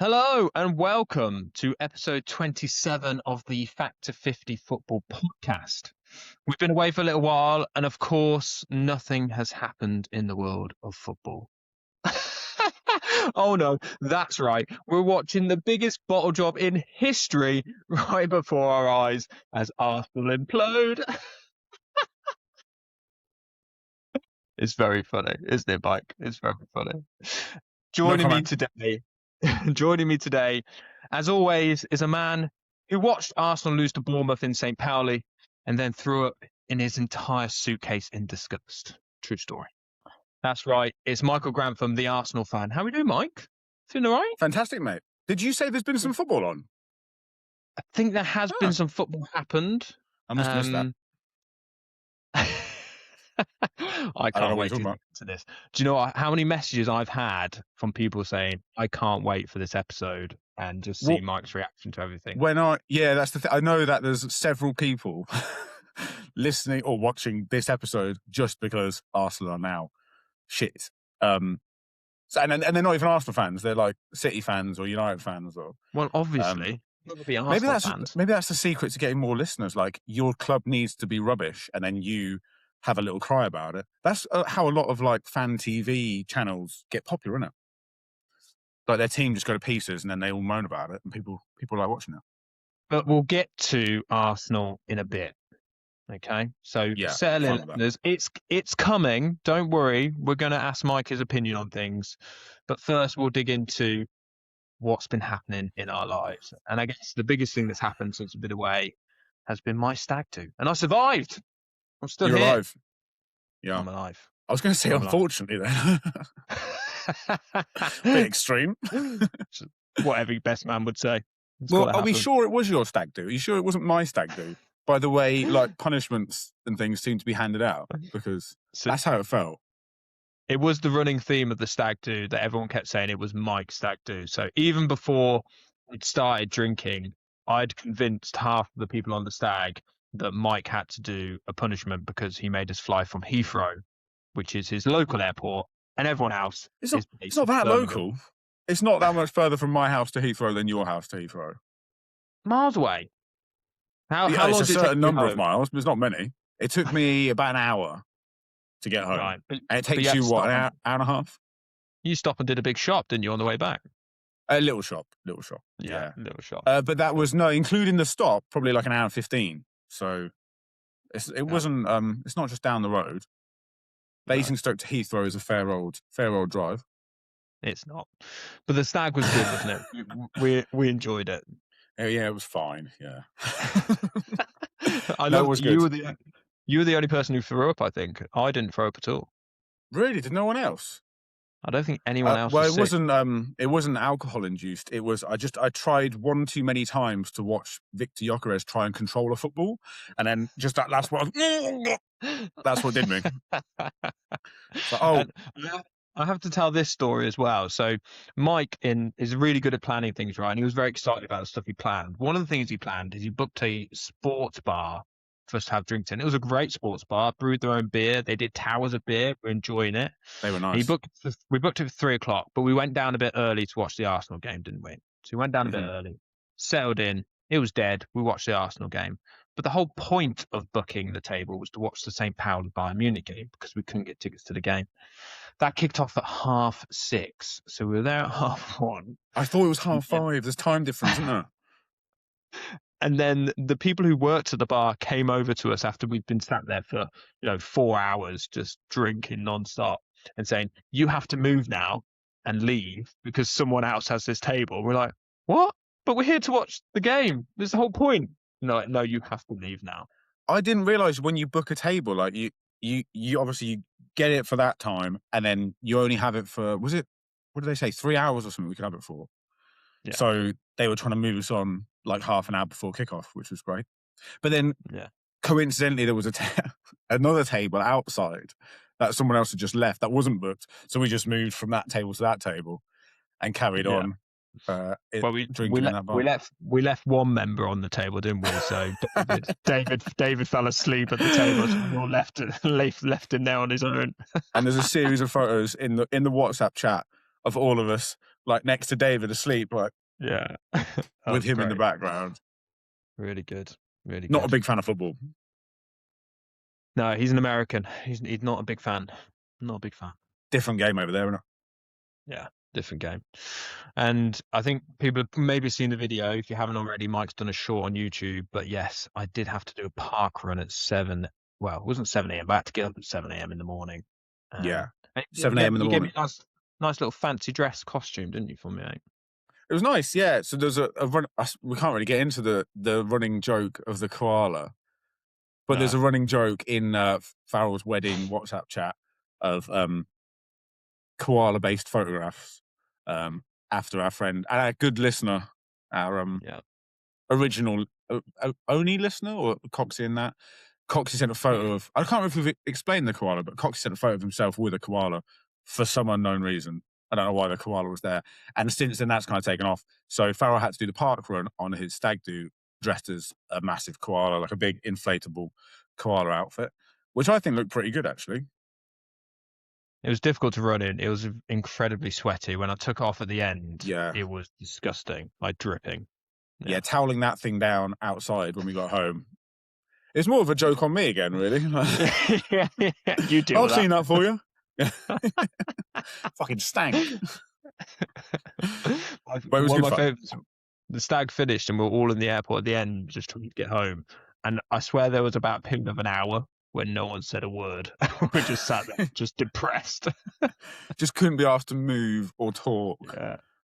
Hello and welcome to episode 27 of the Factor 50 Football Podcast. We've been away for a little while, and of course, nothing has happened in the world of football. Oh no, that's right. We're watching the biggest bottle job in history right before our eyes as Arsenal implode. It's very funny, isn't it, Mike? It's very funny. Joining me today, as always, is a man who watched Arsenal lose to Bournemouth in St. Pauli and then threw up in his entire suitcase in disgust. True story. That's right. It's Michael Grantham, the Arsenal fan. How are we doing, Mike? Feeling all right? Fantastic, mate. Did you say there's been some football on? I think there has been some football happened. I must have missed that. I can't wait to get to this. Do you know how many messages I've had from people saying, I can't wait for this episode and just see Mike's reaction to everything? That's the thing. I know that there's several people listening or watching this episode just because Arsenal are now shit. And they're not even Arsenal fans. They're like City fans or United fans. Well, obviously. Maybe that's the secret to getting more listeners. Like, your club needs to be rubbish and then you have a little cry about it. That's how a lot of like fan TV channels get popular, isn't it? Like, their team just go to pieces and then they all moan about it and people like watching it. But we'll get to Arsenal in a bit. Okay, so settle in, listeners. It's coming. Don't worry. We're going to ask Mike his opinion on things, but first we'll dig into what's been happening in our lives. And I guess the biggest thing that's happened since I've been away has been my stag do, and I survived. I'm still You're here. Alive. Yeah, I'm alive. I was going to say, unfortunately, then. Bit extreme. What every best man would say. Well, are we sure it was your stag do? Are you sure it wasn't my stag do? By the way, like, punishments and things seem to be handed out, because that's how it felt. It was the running theme of the stag do that everyone kept saying it was Mike's stag do. So even before we'd started drinking, I'd convinced half of the people on the stag that Mike had to do a punishment because he made us fly from Heathrow, which is his local airport, and everyone else. It's not that local. It's not that much further from my house to Heathrow than your house to Heathrow. Miles away. How long it's did a it certain number home? of miles, but it's not many. It took me about an hour to get home. Right. And it takes you, what, an hour and a half? You stopped and did a big shop, didn't you, on the way back? A little shop. Yeah. Little shop. But that was, including the stop, probably like an hour and 15. So it wasn't, it's not just down the road. Basingstoke to Heathrow is a fair old drive. It's not. But the stag was good, wasn't it? We enjoyed it. Yeah, it was fine. Yeah. I know it was good. You were the only person who threw up, I think. I didn't throw up at all. Really? Did no one else? I don't think anyone else. Well, it wasn't alcohol induced. It was I tried one too many times to watch Victor Gyökeres try and control a football, and then just that's what did me. I have to tell this story as well. So Mike is really good at planning things, right? And he was very excited about the stuff he planned. One of the things he planned is he booked a sports bar for us to have drinks in. It was a great sports bar, brewed their own beer. They did towers of beer. We're enjoying it. They were nice. We booked it for 3:00, but we went down a bit early to watch the Arsenal game, didn't we? So we went down a bit early, settled in. It was dead. We watched the Arsenal game. But the whole point of booking the table was to watch the St. Pauli Bayern Munich game because we couldn't get tickets to the game. That kicked off at 6:30. So we were there at 1:30. I thought it was 5:30. There's time difference, isn't there? And then the people who worked at the bar came over to us after we'd been sat there for 4 hours just drinking nonstop and saying, you have to move now and leave because someone else has this table. We're like, what? But we're here to watch the game. There's the whole point. No, you have to leave now. I didn't realise when you book a table, like you obviously you get it for that time, and then you only have it for, what did they say, 3 hours or something we could have it for. Yeah. So they were trying to move us on like half an hour before kickoff, which was great. But then coincidentally, there was another table outside that someone else had just left that wasn't booked. So we just moved from that table to that table and carried on. Drinking in that bar. We left one member on the table, didn't we? So David fell asleep at the table, so we all left him there on his own. And there's a series of photos in the WhatsApp chat of all of us, like next to David asleep, like Yeah. with him great. in the background. Really good. Really Not good. a big fan of football. No, he's an American. He's not a big fan. Not a big fan. Different game over there, isn't it? Yeah, different game. And I think people have maybe seen the video. If you haven't already, Mike's done a short on YouTube. But yes, I did have to do a park run at 7. Well, it wasn't 7 a.m., but I had to get up at 7 a.m. in the morning. Yeah. And 7 a.m. in the you gave me morning. a nice little fancy dress costume, didn't you, for me, mate? It was nice, yeah. So there's a run. We can't really get into the running joke of the koala, but there's a running joke in Farrell's wedding WhatsApp chat of koala-based photographs after our friend and our good listener, our original only listener, or Coxie in that. Coxie sent a photo of, I can't remember if we've explained the koala, but Coxie sent a photo of himself with a koala for some unknown reason. I don't know why the koala was there. And since then, that's kind of taken off. So Farrell had to do the park run on his stag do dressed as a massive koala, like a big inflatable koala outfit, which I think looked pretty good, actually. It was difficult to run in. It was incredibly sweaty. When I took off at the end, Yeah. it was disgusting, like dripping. Yeah, toweling that thing down outside when we got home. It's more of a joke on me again, really. You do. I've seen that for you. Fucking stank. But it was one of my favorites. The stag finished and we were all in the airport at the end just trying to get home. And I swear there was about a period of an hour when no one said a word. We just sat there, just depressed. Just couldn't be asked to move or talk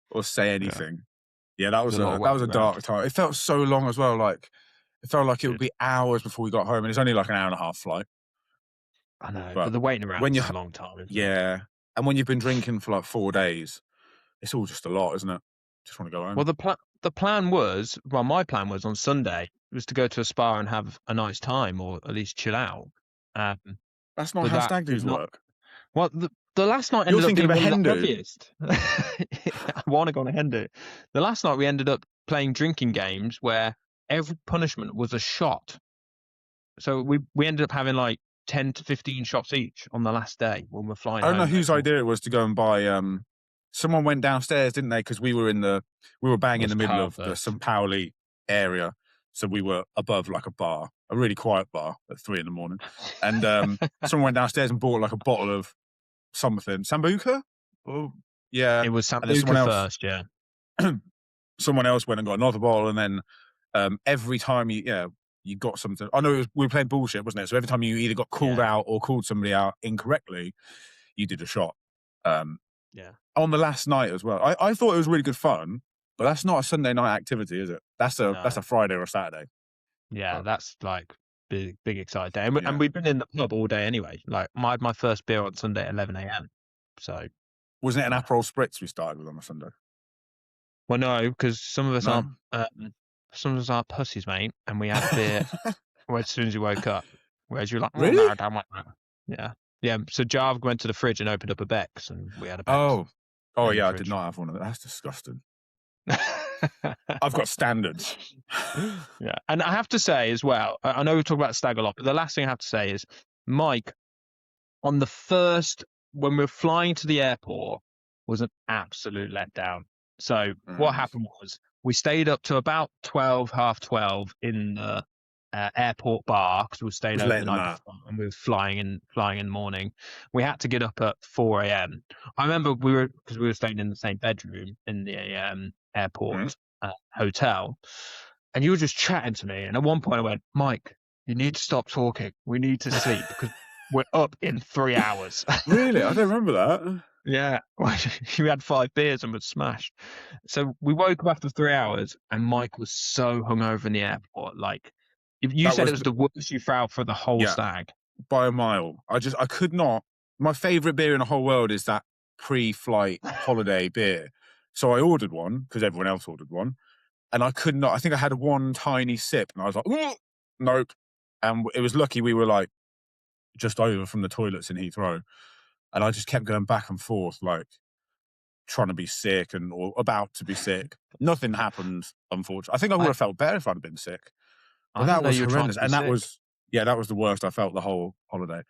or say anything. Yeah, that was a dark time. It felt so long as well. Like it felt like it would be hours before we got home, and it's only like an hour and a half flight. I know, but the waiting around is a long time. Yeah, and when you've been drinking for like 4 days, it's all just a lot, isn't it? Just want to go home. Well, the plan was, my plan was on Sunday was to go to a spa and have a nice time, or at least chill out. That's not how stag do's work. Well, the last night ended up being one of the heaviest. I want to go on a hen do. The last night we ended up playing drinking games where every punishment was a shot. So we ended up having like 10 to 15 shots each on the last day when we're flying. I don't know whose idea it was to go and buy. Someone went downstairs, didn't they? Because we were bang in the middle of the St. Pauli area, so we were above like a bar, a really quiet bar at 3 a.m. And someone went downstairs and bought like a bottle of something, Sambuca. Oh, yeah, it was Sambuca first. Yeah, someone else went and got another bottle, and then every time you got something. I know we were playing bullshit, wasn't it? So every time you either got called out or called somebody out incorrectly, you did a shot. On the last night as well. I thought it was really good fun, but that's not a Sunday night activity, is it? That's a Friday or a Saturday. Yeah, that's like big exciting day. And we've been in the pub all day anyway. Like I had my first beer on Sunday at 11 a.m. So wasn't it an Aperol Spritz we started with on a Sunday? Well, no, because some of us aren't pussies, mate, and we had beer as soon as you woke up. Whereas you're like, really? Yeah. So Jarv went to the fridge and opened up a Beck's, and we had a Beck's. Oh yeah, I did not have one of them. That's disgusting. I've got standards. Yeah, and I have to say as well, I know we talk about stag a lot, but the last thing I have to say is, Mike, on the first, when we were flying to the airport, was an absolute letdown. So what happened was we stayed up to about 12, half 12 in the airport bar because we were staying over the night before, and we were flying in the morning. We had to get up at 4 a.m. I remember we were staying in the same bedroom in the airport hotel, and you were just chatting to me. And at one point I went, Mike, you need to stop talking. We need to sleep because we're up in 3 hours. Really? I don't remember that. Yeah, we had 5 beers and was smashed. So we woke up after 3 hours, and Mike was so hungover in the airport. Like, you said it was the worst you felt for the whole stag. By a mile. I could not. My favourite beer in the whole world is that pre-flight holiday beer. So I ordered one because everyone else ordered one, and I could not. I think I had one tiny sip, and I was like, nope. And it was lucky we were like just over from the toilets in Heathrow. And I just kept going back and forth, like trying to be sick or about to be sick. Nothing happened, unfortunately. I think I would have felt better if I'd been sick. But that was horrendous. And that was the worst I felt the whole holiday.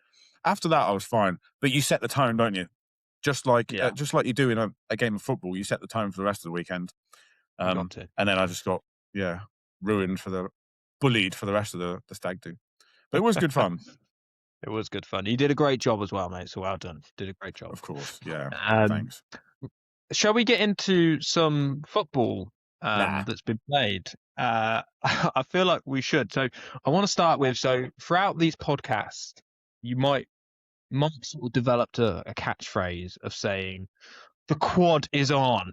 After that, I was fine. But you set the tone, don't you? just like you do in a game of football. You set the tone for the rest of the weekend. Got to. And then I just got bullied for the rest of the stag do. But it was good fun. It was good fun. You did a great job as well, mate. So well done. Did a great job. Of course, yeah. Thanks. Shall we get into some football that's been played? I feel like we should. So I want to start with, throughout these podcasts, you might sort of developed a catchphrase of saying, the quad is on.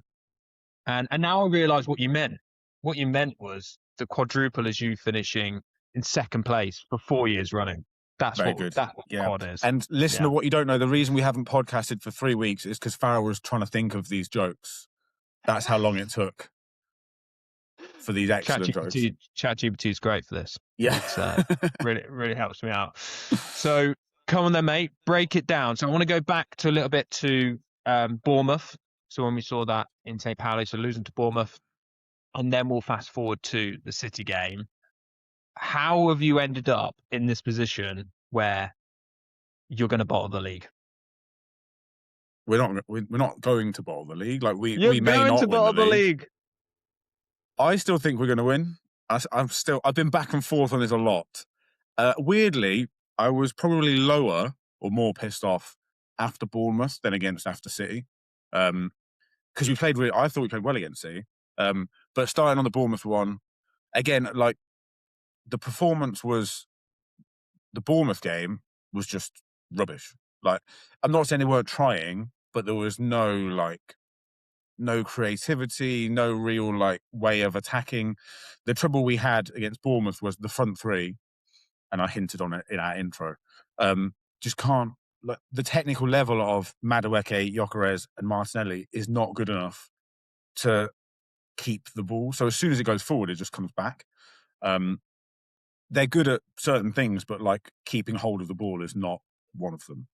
And now I realise what you meant. What you meant was the quadruple is you finishing in second place for 4 years running. That's Very what good. that quad is. And listen to what you don't know. The reason we haven't podcasted for 3 weeks is because Farrell was trying to think of these jokes. That's how long it took for these excellent jokes. ChatGPT is great for this. Yeah. It's really helps me out. So come on then, mate. Break it down. So I want to go back to a little bit to Bournemouth. So when we saw that in St. Pauli, so losing to Bournemouth, and then we'll fast forward to the City game. How have you ended up in this position where you're going to bottle the league? We're not going to bottle the league. Like we may not win the league. I still think we're going to win. I've been back and forth on this a lot. Weirdly, I was probably lower or more pissed off after Bournemouth than after City. Because I thought we played well against City. But starting on the Bournemouth one, again, like the Bournemouth game was just rubbish. Like, I'm not saying they weren't trying, but there was no creativity, no real way of attacking. The trouble we had against Bournemouth was the front three, and I hinted on it in our intro. Just can't. The technical level of Madueke, Gyökeres, and Martinelli is not good enough to keep the ball. So as soon as it goes forward, it just comes back. They're good at certain things, but keeping hold of the ball is not one of them.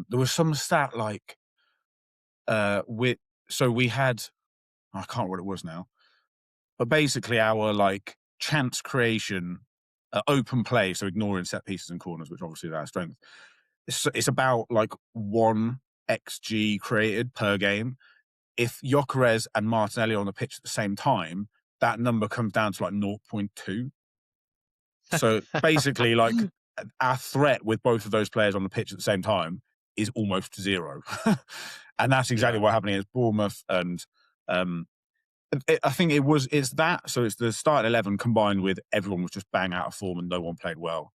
There was some stat we had, I can't remember what it was now, but basically our chance creation, open play, so ignoring set pieces and corners, which obviously is our strength. It's about 1 XG created per game. If Gyökeres and Martinelli are on the pitch at the same time, that number comes down to 0.2. So basically, our threat with both of those players on the pitch at the same time is almost zero. And that's exactly what happened against Bournemouth. And I think it's that. So it's the starting 11 combined with everyone was just bang out of form and no one played well.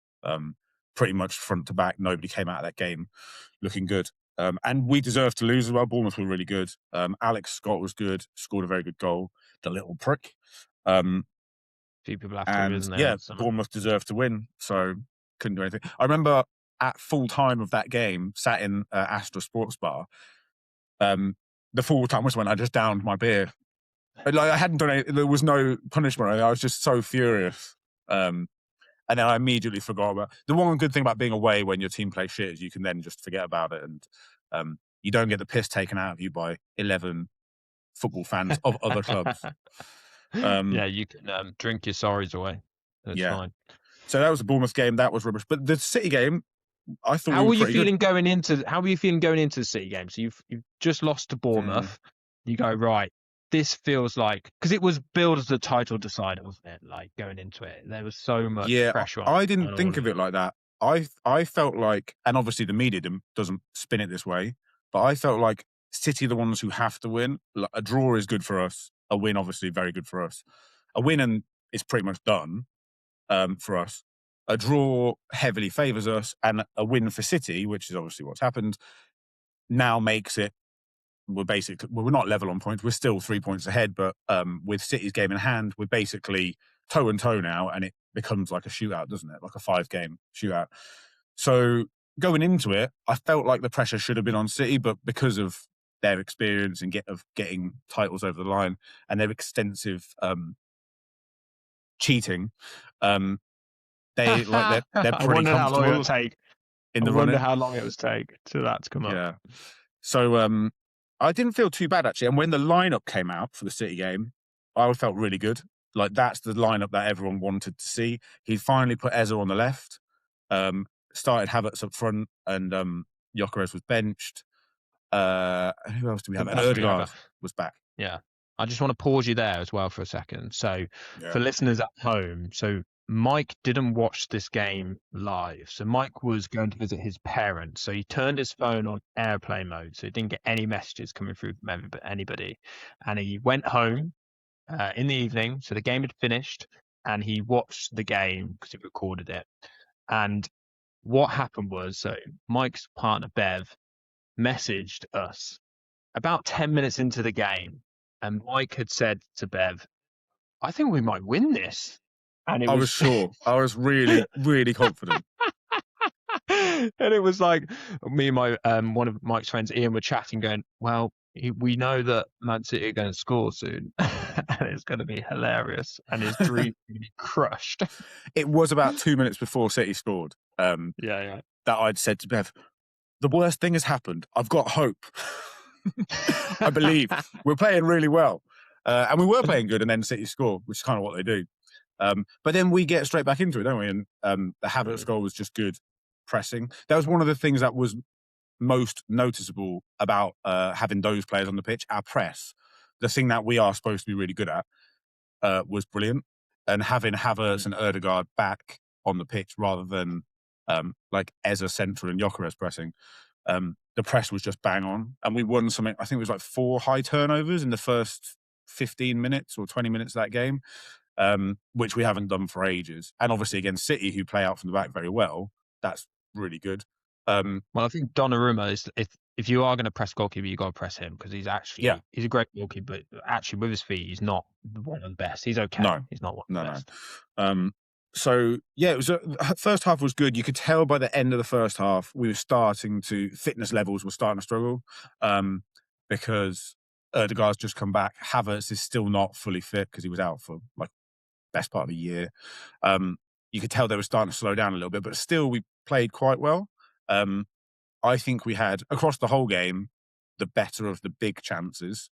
Pretty much front to back, nobody came out of that game looking good. And we deserved to lose as well. Bournemouth were really good. Alex Scott was good, scored a very good goal. The little prick. Few people have to, isn't there? Yeah, Bournemouth deserved to win, so couldn't do anything. I remember at full time of that game, sat in Astra Sports Bar. The full time was when I just downed my beer. I hadn't done it. There was no punishment. I was just so furious. And then I immediately forgot about the one good thing about being away when your team plays shit is you can then just forget about it, and you don't get the piss taken out of you by 11 football fans of other clubs. You can drink your sorries away. That's fine. So that was the Bournemouth game. That was rubbish. But the City game, I thought. How were you feeling going into the City game? So you've just lost to Bournemouth. You go, right, this feels because it was billed as the title decider, wasn't it? Going into it, there was so much pressure. I didn't think of it like that. I felt and obviously the media doesn't spin it this way, but I felt like City are the ones who have to win. A draw is good for us. A win, obviously, very good for us. A win and it's pretty much done for us. A draw heavily favours us, and a win for City, which is obviously what's happened, now makes it. We're not level on points. We're still 3 points ahead, but with City's game in hand, we're basically toe and toe now, and it becomes like a shootout, doesn't it? Like a 5-game shootout. So going into it, I felt like the pressure should have been on City, but because of their experience and getting titles over the line and their extensive cheating, they're pretty I wonder how long it'll take. I wonder how long it will take to that to come up. Yeah. So I didn't feel too bad actually, and when the lineup came out for the City game, I felt really good. That's the lineup that everyone wanted to see. He finally put Eze on the left, started Havertz up front, and Gyökeres was benched. Who else do we have? And That's Odegaard was back. Yeah. I just want to pause you there as well for a second. So for listeners at home, so Mike didn't watch this game live. So Mike was going to visit his parents. So he turned his phone on airplane mode. So he didn't get any messages coming through from anybody. And he went home in the evening. So the game had finished and he watched the game because he recorded it. And what happened was, so Mike's partner, Bev, messaged us about 10 minutes into the game, and Mike had said to Bev, I think we might win this. And I was sure. I was really, really confident. And it was like me and my one of Mike's friends, Ian, were chatting, going, well, we know that Man City are going to score soon, and it's going to be hilarious, and his dream will be crushed. It was about 2 minutes before City scored. That I'd said to Bev, the worst thing has happened. I've got hope. I believe we're playing really well, and we were playing good, and then City score, which is kind of what they do. But then we get straight back into it, don't we? And the Havertz goal was just good pressing. That was one of the things that was most noticeable about having those players on the pitch. Our press, the thing that we are supposed to be really good at, was brilliant. And having Havertz and Odegaard back on the pitch rather than like Eza central and Gyökeres pressing, the press was just bang on. And we won something, I think it was like 4 high turnovers in the first 15 minutes or 20 minutes of that game, which we haven't done for ages. And obviously against City, who play out from the back very well, that's really good. Well, I think Donnarumma is, if you are going to press goalkeeper, you got to press him because he's actually he's a great goalkeeper, but actually with his feet, he's not one of the best. He's okay. No, he's not one of the best. So yeah, it was first half was good. You could tell by the end of the first half we were starting to fitness levels were starting to struggle because Odegaard's just come back. Havertz is still not fully fit because he was out for like best part of a year. You could tell they were starting to slow down a little bit, but still we played quite well. I think we had across the whole game the better of the big chances.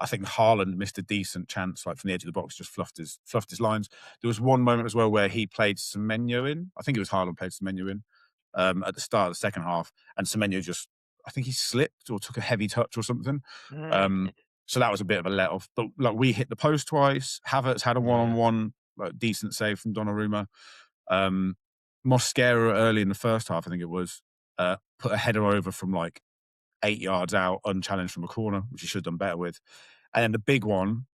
I think Haaland missed a decent chance, like from the edge of the box, just fluffed his lines. There was one moment as well where he played Semenyo in. I think it was Haaland played Semenyo in at the start of the second half, and Semenyo just, I think he slipped or took a heavy touch or something. So that was a bit of a let off. But like we hit the post twice. Havertz had a one-on-one, like, decent save from Donnarumma. Mosquera early in the first half, I think it was, put a header over from like 8 yards out, unchallenged from a corner, which he should have done better with. And then the big one,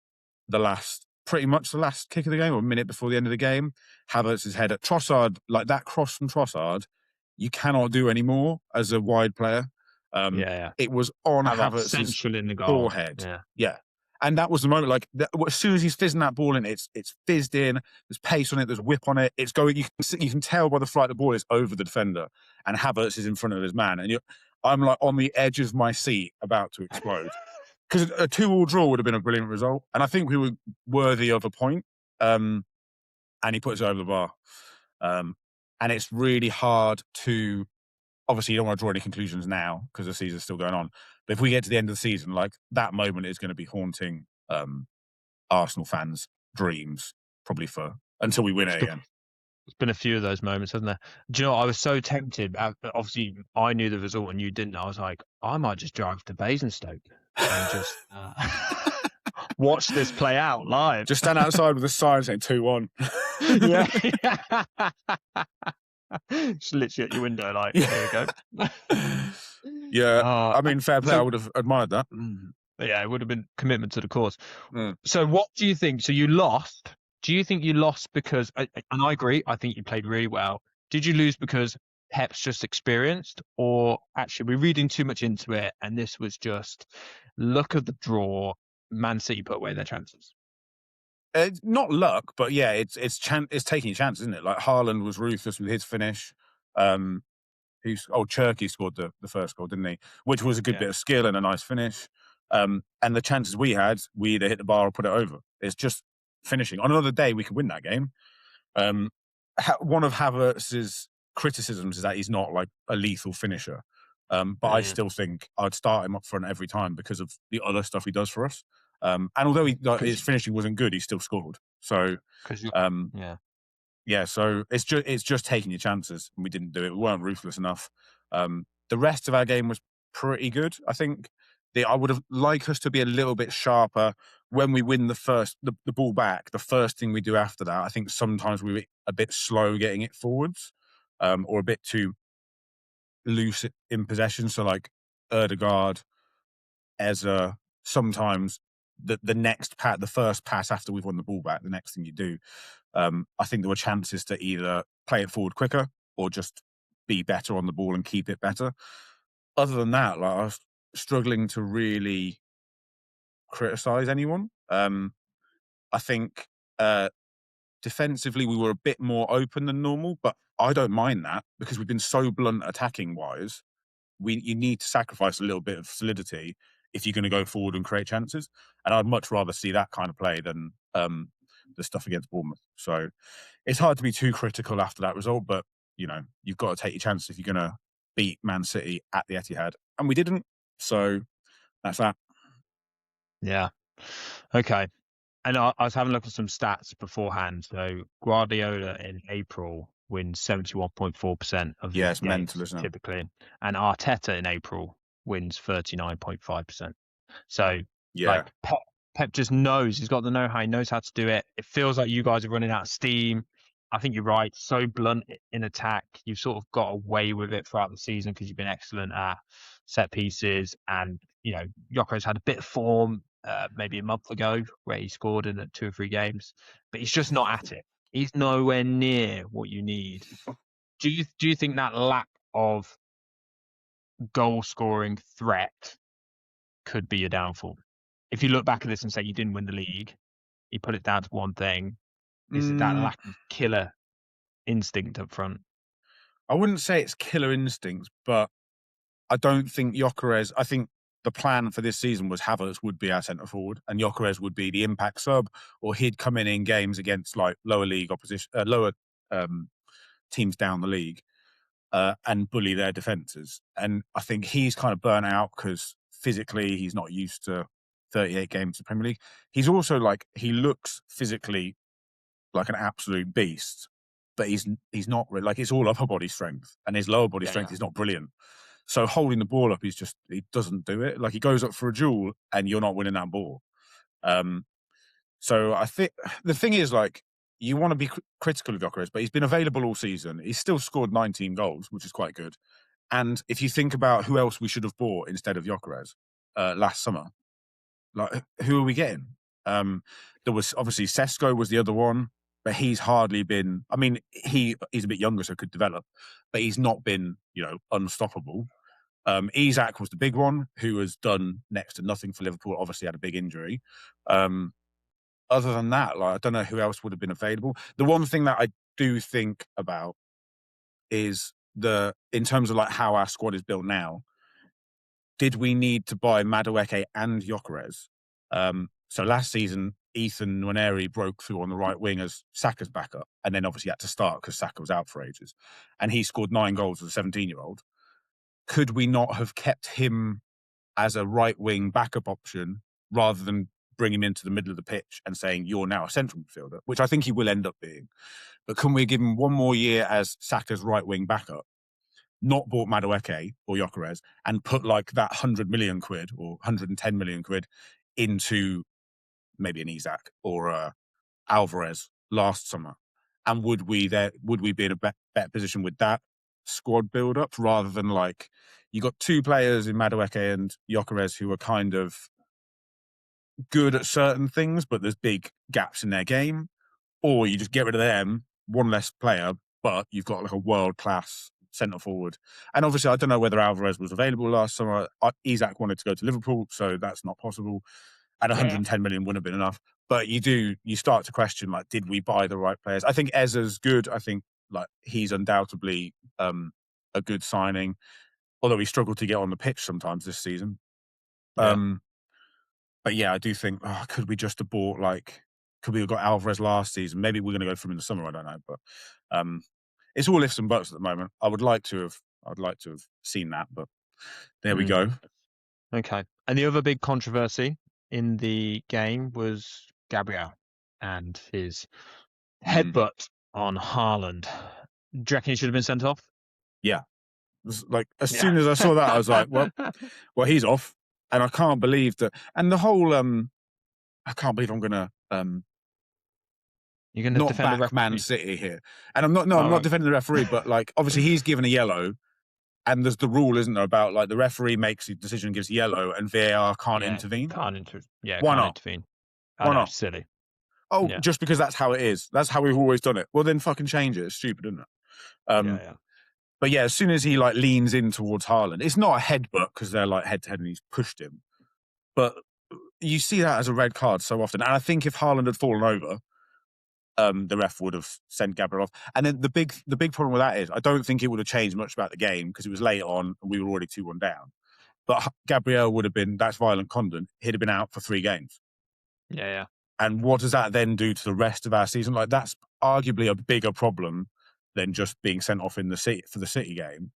pretty much the last kick of the game, or a minute before the end of the game, Havertz's header. Trossard, like that cross from Trossard, you cannot do anymore as a wide player. It was on Havertz's in the goal. Forehead. Yeah. And that was the moment, like, as soon as he's fizzing that ball in, it's fizzed in, there's pace on it, there's whip on it, it's going, you can tell by the flight the ball is over the defender, and Havertz is in front of his man, and I'm like on the edge of my seat about to explode. Because a 2-2 draw would have been a brilliant result, and I think we were worthy of a point, and he puts it over the bar. And it's really hard to, obviously you don't want to draw any conclusions now because the season's still going on, but if we get to the end of the season, like that moment is going to be haunting Arsenal fans' dreams, probably until we win it again. There's been a few of those moments, hasn't there? Do you know, I was so tempted. Obviously, I knew the result and you didn't. I was like, I might just drive to Basingstoke and just watch this play out live. Just stand outside with a sign saying 2-1. Just literally at your window, like, there you go. I mean, fair play. I would have admired that. Yeah, it would have been commitment to the cause. So what do you think? So you lost. Do you think you lost because, and I agree, I think you played really well. Did you lose because Pep's just experienced, or actually we're reading too much into it and this was just luck of the draw, Man City put away their chances? It's not luck, but yeah, it's taking chances, isn't it? Like Haaland was ruthless with his finish. Cherky scored the first goal, didn't he? Which was a good bit of skill and a nice finish. And the chances we had, we either hit the bar or put it over. It's just finishing. On another day, we could win that game. One of Havertz's criticisms is that he's not like a lethal finisher. But I still think I'd start him up front every time because of the other stuff he does for us. And although his finishing wasn't good, he still scored. So, so it's just taking your chances, and we didn't do it. We weren't ruthless enough. The rest of our game was pretty good. I think I would have liked us to be a little bit sharper when we win the ball back. The first thing we do after that, I think sometimes we were a bit slow getting it forwards, or a bit too loose in possession. So like Erdegaard, Eza, sometimes the first pass after we've won the ball back, the next thing you do, I think there were chances to either play it forward quicker or just be better on the ball and keep it better. Other than that, like, I was struggling to really criticize anyone. I think defensively we were a bit more open than normal, but I don't mind that because we've been so blunt attacking wise. You need to sacrifice a little bit of solidity if you're going to go forward and create chances. And I'd much rather see that kind of play than the stuff against Bournemouth. So it's hard to be too critical after that result, but you've got to take your chances if you're going to beat Man City at the Etihad, and we didn't. So that's that. Yeah. Okay. And I was having a look at some stats beforehand. So Guardiola in April wins 71.4% of his it's games mental, isn't it? typically, and Arteta in April wins 39.5%. So like Pep just knows, he's got the know-how, he knows how to do it. It feels like you guys are running out of steam. I think you're right. So blunt in attack. You've sort of got away with it throughout the season because you've been excellent at set pieces. And, Gyökeres had a bit of form maybe a month ago where he scored in 2 or 3 games, but he's just not at it. He's nowhere near what you need. Do you think that lack of goal scoring threat could be a downfall? If you look back at this and say you didn't win the league, you put it down to one thing. Is it that lack of killer instinct up front? I wouldn't say it's killer instincts, but I don't think Gyökeres. I think the plan for this season was Havertz would be our centre forward, and Gyökeres would be the impact sub, or he'd come in games against like lower league opposition, lower teams down the league, and bully their defences. And I think he's kind of burnt out because physically he's not used to 38 games in the Premier League. He's also he looks physically like an absolute beast, but he's not really, like, it's all upper body strength, and his lower body strength is not brilliant. So holding the ball up, he doesn't do it. Like, he goes up for a duel and you're not winning that ball. So I think the thing is, like, you want to be critical of Gyökeres, but he's been available all season. He's still scored 19 goals, which is quite good. And if you think about who else we should have bought instead of Gyökeres last summer, like, who are we getting? There was obviously Sesko was the other one, but he's hardly been. I mean, he's a bit younger, so could develop, but he's not been, unstoppable. Isak was the big one, who has done next to nothing for Liverpool. Obviously, had a big injury. Other than that, I don't know who else would have been available. The one thing that I do think about is in terms of how our squad is built now. Did we need to buy Madueke and Gyökeres? So last season, Ethan Nwaneri broke through on the right wing as Saka's backup, and then obviously had to start because Saka was out for ages. And he scored 9 goals as a 17-year-old. Could we not have kept him as a right wing backup option rather than bring him into the middle of the pitch and saying, you're now a central midfielder, which I think he will end up being. But can we give him one more year as Saka's right wing backup, not bought Madueke or Gyökeres, and put that 100 million quid or 110 million quid into maybe an Isak or Alvarez last summer? And would we be in a better position with that squad build up rather than you got 2 players in Madueke and Gyökeres who are kind of good at certain things, but there's big gaps in their game, or you just get rid of them, one less player, but you've got a world class centre forward. And obviously, I don't know whether Alvarez was available last summer. Isak wanted to go to Liverpool, so that's not possible. And 110 million wouldn't have been enough. But you start to question, did we buy the right players? I think Eza's good. I think he's undoubtedly a good signing, although he struggled to get on the pitch sometimes this season. But yeah, I do think, could we just have bought could we have got Alvarez last season? Maybe we're going to go for him in the summer. I don't know, but it's all ifs and buts at the moment. I'd like to have seen that, but there we go. Okay. And the other big controversy in the game was Gabriel and his headbutt on Haaland. Do you reckon he should have been sent off? Yeah. Like, as soon as I saw that, I was like, well, he's off. And I can't believe that. And the whole, I can't believe I'm going to You're going to not defend the back Man referee? City here. And I'm not defending the referee, but like, obviously he's given a yellow. And there's the rule, isn't there, about like the referee makes a decision, gives yellow, and VAR can't intervene. Why not? Intervene. Why not? Silly. Oh, just because that's how it is. That's how we've always done it. Well, then fucking change it. It's stupid, isn't it? But yeah, as soon as he like leans in towards Haaland, it's not a headbutt because they're like head to head and he's pushed him. But you see that as a red card so often. And I think if Haaland had fallen over, the ref would have sent Gabriel off. And then the big problem with that is I don't think it would have changed much about the game because it was late on and we were already 2-1 down. But Gabriel would have been, that's violent conduct. He'd have been out for 3 games. Yeah. And what does that then do to the rest of our season? Like, that's arguably a bigger problem than just being sent off in the City for the City game,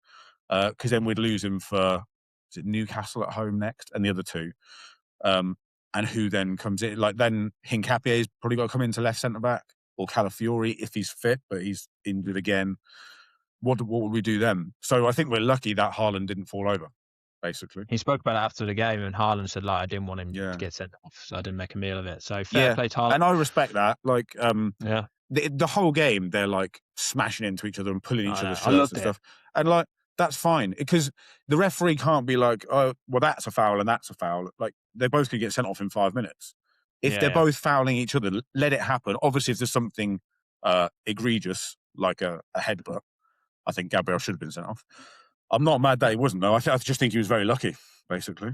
because then we'd lose him for, is it Newcastle at home next and the other 2, and who then comes in? Like, then Hincapie's probably got to come into left centre back, or Calafiori if he's fit, but he's injured again. What would we do then? So I think we're lucky that Haaland didn't fall over. Basically, he spoke about it after the game, and Haaland said, like, I didn't want him to get sent off, so I didn't make a meal of it. So fair play to Haaland. And I respect that. Like, the whole game, they're like smashing into each other and pulling each other's shirts and stuff. And like, that's fine because the referee can't be like, oh, well, that's a foul and that's a foul. Like, they both could get sent off in 5 minutes. If they're both fouling each other, let it happen. Obviously, if there's something egregious like a headbutt, I think Gabriel should have been sent off. I'm not mad that he wasn't, though. I just think he was very lucky, basically.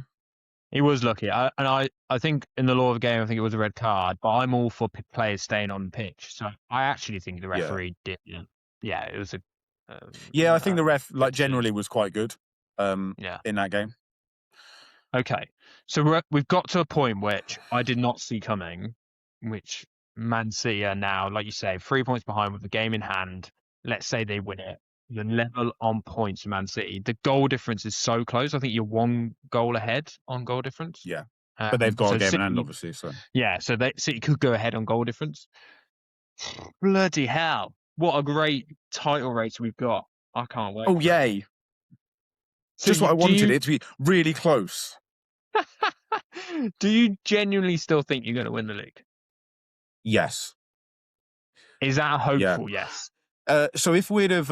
He was lucky. I think in the law of the game, I think it was a red card, but I'm all for players staying on the pitch. So I actually think the referee did. Yeah, it was a. I think the ref generally was quite good in that game. Okay. So we've got to a point which I did not see coming, which Man City are now, like you say, 3 points behind with the game in hand. Let's say they win it. The level on points for Man City. The goal difference is so close. I think you're 1 goal ahead on goal difference. Yeah. But they've got a game in hand, obviously. So yeah, so City could go ahead on goal difference. Bloody hell. What a great title race we've got. I can't wait. Oh, yay. So just what I wanted, it to be really close. Do you genuinely still think you're going to win the league? Yes. Is that a hopeful yes? So if we'd have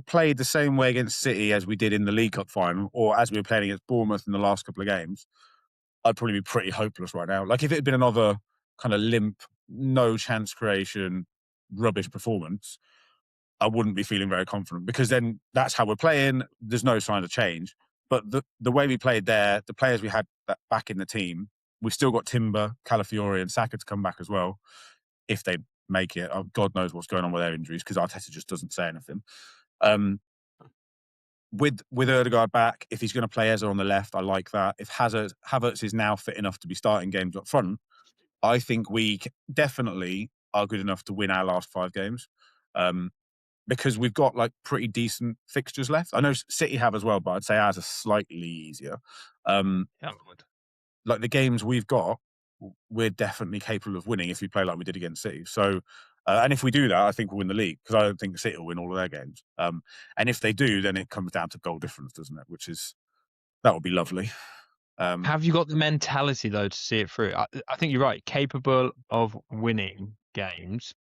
played the same way against City as we did in the League Cup final, or as we were playing against Bournemouth in the last couple of games, I'd probably be pretty hopeless right now. Like, if it had been another kind of limp, no chance creation, rubbish performance, I wouldn't be feeling very confident because then that's how we're playing. There's no sign of change. But the way we played there, the players we had back in the team, we've still got Timber, Calafiori and Saka to come back as well, if they make it. God knows what's going on with their injuries because Arteta just doesn't say anything. With Ødegaard back, if he's going to play Eze on the left, I like that. If Havertz is now fit enough to be starting games up front, I think we definitely are good enough to win our last 5 games. Because we've got like pretty decent fixtures left. I know City have as well, but I'd say ours are slightly easier. Like the games we've got, we're definitely capable of winning if we play like we did against City. So, and if we do that, I think we'll win the league because I don't think City will win all of their games. And if they do, then it comes down to goal difference, doesn't it? That would be lovely. Have you got the mentality though to see it through? I think you're right. Capable of winning games.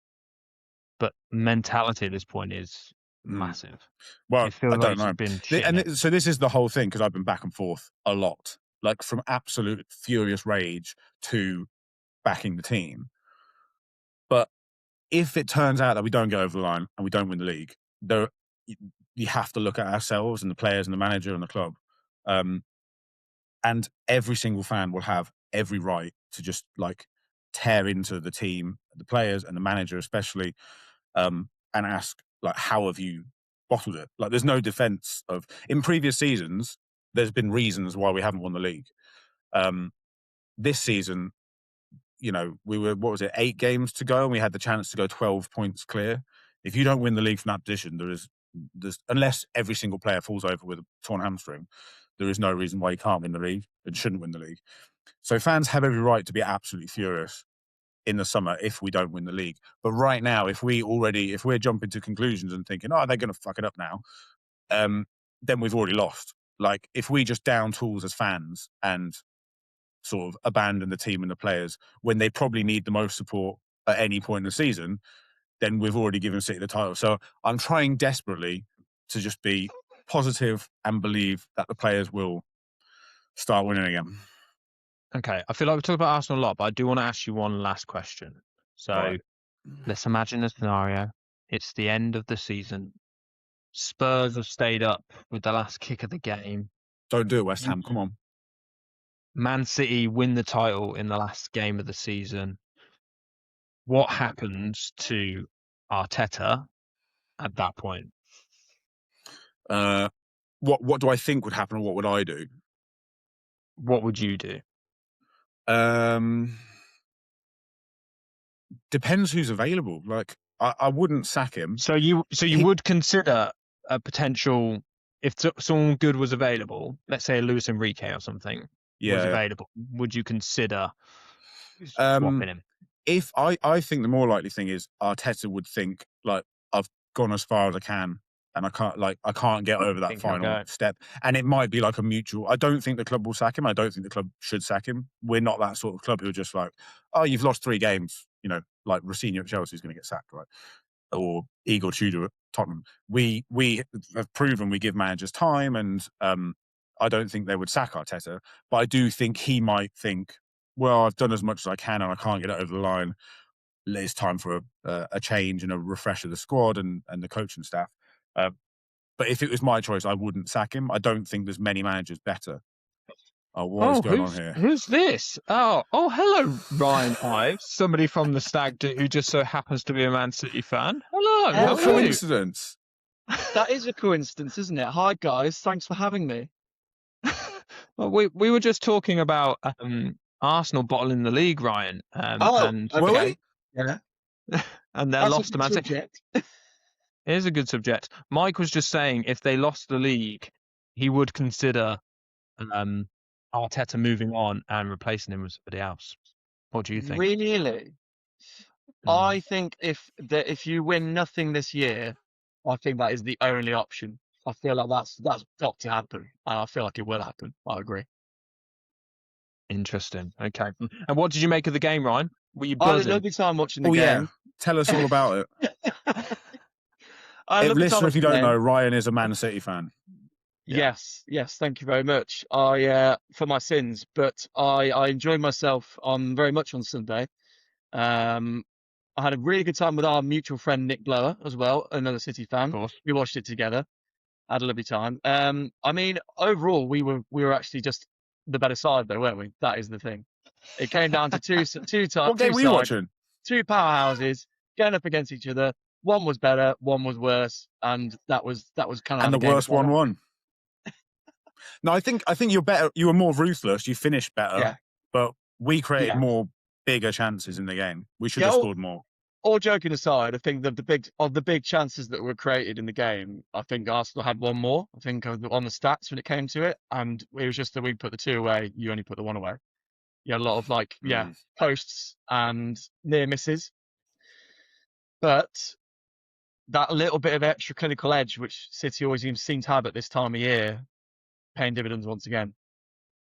But mentality at this point is massive. Well, I don't know. So this is the whole thing because I've been back and forth a lot, like from absolute furious rage to backing the team. But if it turns out that we don't go over the line and we don't win the league, you have to look at ourselves and the players and the manager and the club. And every single fan will have every right to just like tear into the team, the players and the manager especially, and ask, like, how have you bottled it? Like, there's no defense of... In previous seasons, there's been reasons why we haven't won the league. This season, we were, 8 games to go, and we had the chance to go 12 points clear. If you don't win the league from that position, there's unless every single player falls over with a torn hamstring, there is no reason why you can't win the league and shouldn't win the league. So fans have every right to be absolutely furious in the summer if we don't win the league. But right now, if we're jumping to conclusions and thinking, oh, they're going to fuck it up now, then we've already lost. Like, if we just down tools as fans and sort of abandon the team and the players when they probably need the most support at any point in the season, then we've already given City the title. So I'm trying desperately to just be positive and believe that the players will start winning again. Okay, I feel like we talked about Arsenal a lot, but I do want to ask you one last question. So let's imagine a scenario. It's the end of the season. Spurs have stayed up with the last kick of the game. Don't do it, West Ham. Come on. Man City win the title in the last game of the season. What happens to Arteta at that point? What do I think would happen, or what would I do? What would you do? Depends who's available. Like, I wouldn't sack him. So you would consider a potential, if someone good was available, let's say a Luis Enrique or something was available, would you consider swapping him? If I think the more likely thing is Arteta would think, like, I've gone as far as I can and I can't get over that final step. And it might be like a mutual. I don't think the club will sack him. I don't think the club should sack him. We're not that sort of club who are just like, oh, you've lost 3 games, like Rossini at Chelsea is going to get sacked, right? Or Igor Tudor at Tottenham. We have proven we give managers time, and I don't think they would sack Arteta. But I do think he might think, well, I've done as much as I can and I can't get it over the line. It's time for a change and a refresh of the squad and the coaching staff. But if it was my choice, I wouldn't sack him. I don't think there's many managers better. What is going on here? Who's this? Oh, hello, Ryan Ives. Somebody from the Stag Do who just so happens to be a Man City fan. Hello. What coincidence. That is a coincidence, isn't it? Hi, guys. Thanks for having me. Well, we were just talking about Arsenal bottling the league, Ryan. Okay. Yeah. And they're lost to Man City. Here's a good subject. Mike was just saying if they lost the league, he would consider Arteta moving on and replacing him with somebody else. What do you think? Really? I think if you win nothing this year, I think that is the only option. I feel like that's got to happen, and I feel like it will happen. I agree. Interesting. Okay. And what did you make of the game, Ryan? Were you buzzing? I had a lovely time watching the game. Yeah. Tell us all about it. Listener, if you don't know, Ryan is a Man City fan. Yes. Thank you very much. I for my sins, but I enjoyed myself very much on Sunday. I had a really good time with our mutual friend Nick Blower as well, another City fan. We watched it together. Had a lovely time. I mean, overall, we were actually just the better side, though, weren't we? That is the thing. It came down to two times. What game were you watching? 2 powerhouses going up against each other. One was better, one was worse, and that was kind of. And the worst one won. No, I think you're better. You were more ruthless. You finished better, but we created more bigger chances in the game. We should have scored more. All joking aside, I think the big chances that were created in the game, I think Arsenal had one more. I think on the stats when it came to it, and it was just that we put the 2 away. You only put the 1 away. You had a lot of posts and near misses, but that little bit of extra clinical edge, which City always seem to have at this time of year, paying dividends once again.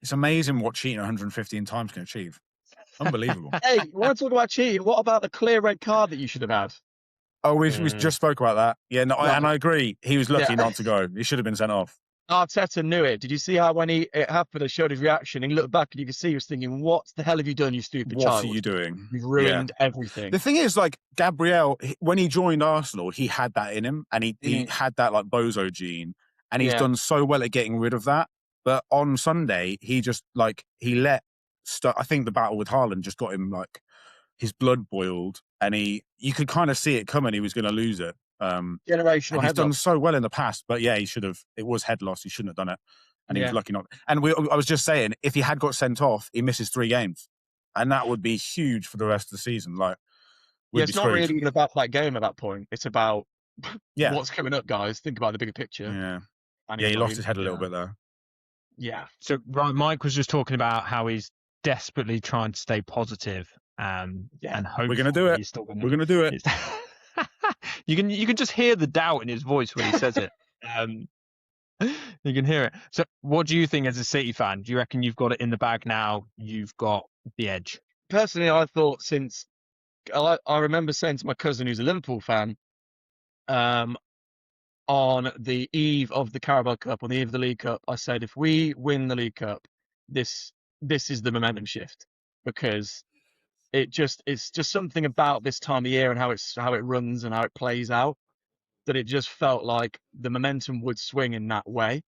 It's amazing what cheating 115 times can achieve. Unbelievable. Hey, you want to talk about cheating? What about the clear red card that you should have had? Oh, we just spoke about that. Yeah, no, and I agree. He was lucky not to go. He should have been sent off. Arteta knew it. Did you see how when it happened, and showed his reaction? He looked back and you could see he was thinking, "What the hell have you done, you stupid child? What are you doing? You've ruined everything." The thing is, like, Gabriel, when he joined Arsenal, he had that in him, and he had that like bozo gene, and he's done so well at getting rid of that. But on Sunday, he just he let. I think the battle with Haaland just got him his blood boiled, and you could kind of see it coming. He was going to lose it. Generational. He's done so well in the past, but he should have. It was head loss. He shouldn't have done it, and he was lucky not. And I was just saying, if he had got sent off, he misses 3 games, and that would be huge for the rest of the season. It's not really even about that game at that point. It's about what's coming up, guys. Think about the bigger picture. Yeah, he lost his head a little bit there. Yeah. So Mike was just talking about how he's desperately trying to stay positive, and hopefully we're going to do it. We're going to do it. You can just hear the doubt in his voice when he says it. You can hear it. So, what do you think as a City fan? Do you reckon you've got it in the bag now? You've got the edge? Personally, I thought I remember saying to my cousin who's a Liverpool fan, um, on the eve of the Carabao Cup, on the eve of the League Cup, I said if we win the League Cup, this is the momentum shift, because it's just something about this time of year and how it runs and how it plays out, that it just felt like the momentum would swing in that way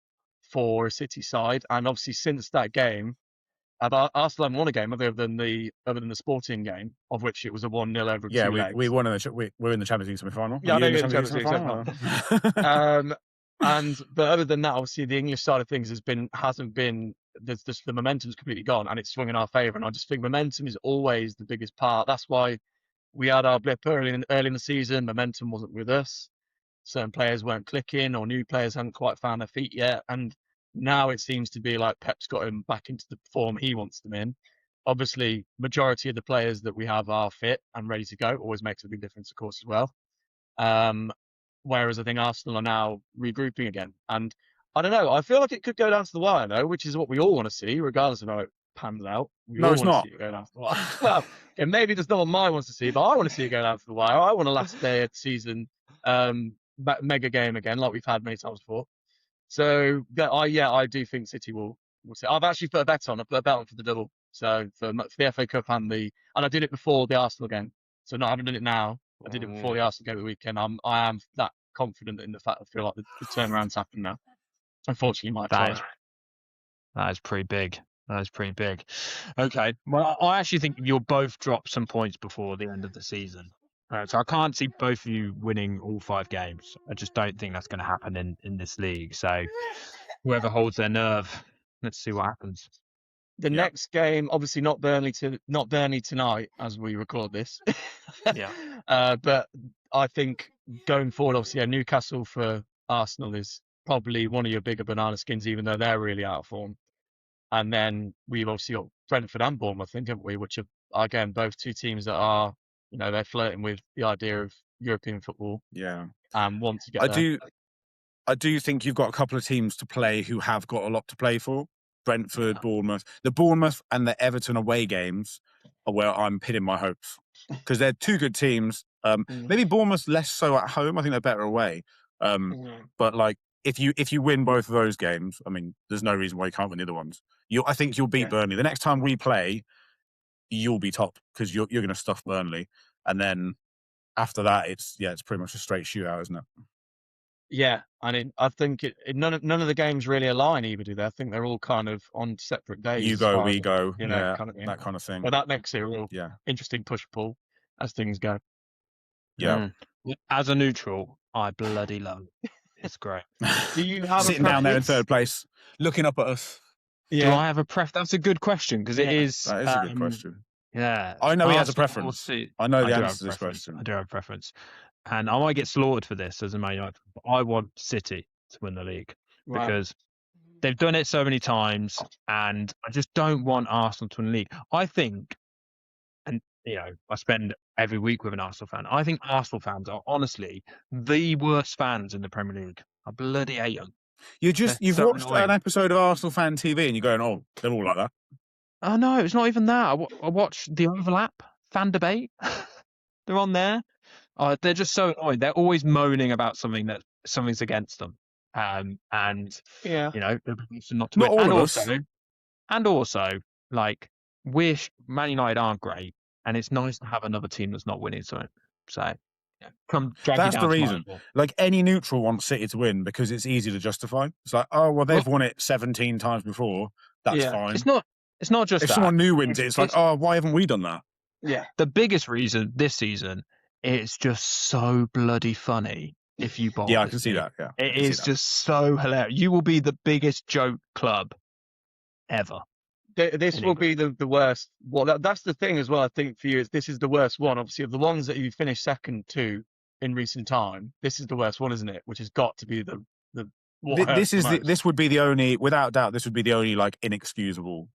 for a City side. And obviously since that game, Arsenal haven't won a game other than the Sporting game, of which it was a 1-0 over Yeah, two we legs. won we're in the Champions League semi-final. Yeah, Are I you know in the you're in the Champions League semi-final? but other than that, obviously the English side of things hasn't been. There's just the momentum's completely gone, and it's swung in our favour. And I just think momentum is always the biggest part. That's why we had our blip early in the season. Momentum wasn't with us. Certain players weren't clicking, or new players hadn't quite found their feet yet. And now it seems to be like Pep's got him back into the form he wants them in. Obviously, majority of the players that we have are fit and ready to go. Always makes a big difference, of course, as well. Um, whereas I think Arsenal are now regrouping again. And I don't know, I feel like it could go down to the wire, though, which is what we all want to see, regardless of how it pans out. We No, all it's want to not. see it go down to the wire. Well, yeah, maybe there's no one mine wants to see, but I want to see it go down to the wire. I want a last day of the season mega game again, like we've had many times before. So I do think City will see. I've actually put a bet on. I put a bet on for the double. So for the FA Cup and I did it before the Arsenal game. So I haven't done it now. I did it before the Arsenal game at the weekend. I am that confident in the fact I feel like the turnaround's happened now. Unfortunately, Mike. That is pretty big. That is pretty big. Okay. Well, I actually think you'll both drop some points before the end of the season. So I can't see both of you winning all 5 games. I just don't think that's going to happen in this league. So whoever holds their nerve, let's see what happens. The next game, obviously not Burnley tonight as we record this. Yeah. But I think going forward, obviously, Newcastle for Arsenal is probably one of your bigger banana skins, even though they're really out of form. And then we've obviously got Brentford and Bournemouth, I think, haven't we? Which are, again, both two teams that are, they're flirting with the idea of European football. Yeah. And want to get there. I do think you've got a couple of teams to play who have got a lot to play for. Brentford, Bournemouth. The Bournemouth and the Everton away games are where I'm pitting my hopes. Because they're two good teams. Maybe Bournemouth less so at home. I think they're better away. But like, if you win both of those games, I mean, there's no reason why you can't win the other ones. I think you'll beat Burnley. The next time we play, you'll be top because you're going to stuff Burnley. And then after that, it's pretty much a straight shootout, isn't it? Yeah, I think none of the games really align either, do they? I think they're all kind of on separate days. You go, we go, kind of that kind of thing. But that makes it a real interesting push-pull as things go. Yeah. As a neutral, I bloody love it. It's great. Do you have sitting down there in third place, looking up at us? Yeah. Do I have a preference? That's a good question because it is. That is a good question. Yeah, I know he has a preference. I know the answer to this question. I do have a preference, and I might get slaughtered for this as a Man United, but I want City to win the league because they've done it so many times, and I just don't want Arsenal to win the league. I think, and I spend every week with an Arsenal fan. I think Arsenal fans are honestly the worst fans in the Premier League. I bloody hate them. You've watched an episode of Arsenal Fan TV and you're going, oh, they're all like that. Oh no, it's not even that. I watched the Overlap fan debate. They're on there. They're just so annoying. They're always moaning about something's against them. And they're not to win. All of us. And also, like, Man United aren't great, and it's nice to have another team that's not winning something. So that's the reason. Like, any neutral wants City to win because it's easy to justify. It's like, oh well, they've won it 17 times before. That's fine. It's not just if someone new wins it's like, oh, why haven't we done that? Yeah. The biggest reason this season, it's just so bloody funny if you bowl. Yeah, I can see that. Yeah, it is just so hilarious. You will be the biggest joke club ever. This will be the worst. Well, that's the thing as well. I think for you, this is the worst one. Obviously, of the ones that you finished second to in recent time, this is the worst one, isn't it? Which has got to be this would be the only, without doubt, this would be the only like inexcusable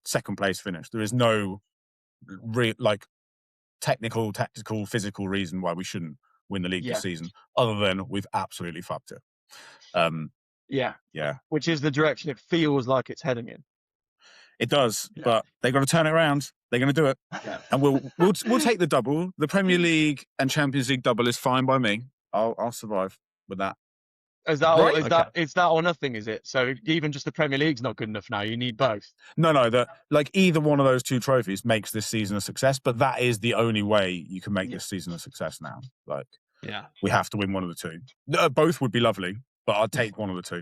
second place finish. There is no technical, tactical, physical reason why we shouldn't win the league this season, other than we've absolutely fucked it. Yeah. Yeah. Which is the direction it feels like it's heading in. It does, but they've got to turn it around. They're going to do it. Yeah. And we'll take the double. The Premier League and Champions League double is fine by me. I'll survive with that. Is that Right? is that or nothing? Is it? So even just the Premier League's not good enough now. You need both. No. Either one of those two trophies makes this season a success, but that is the only way you can make this season a success now. We have to win one of the two. Both would be lovely, but I'd take one of the two.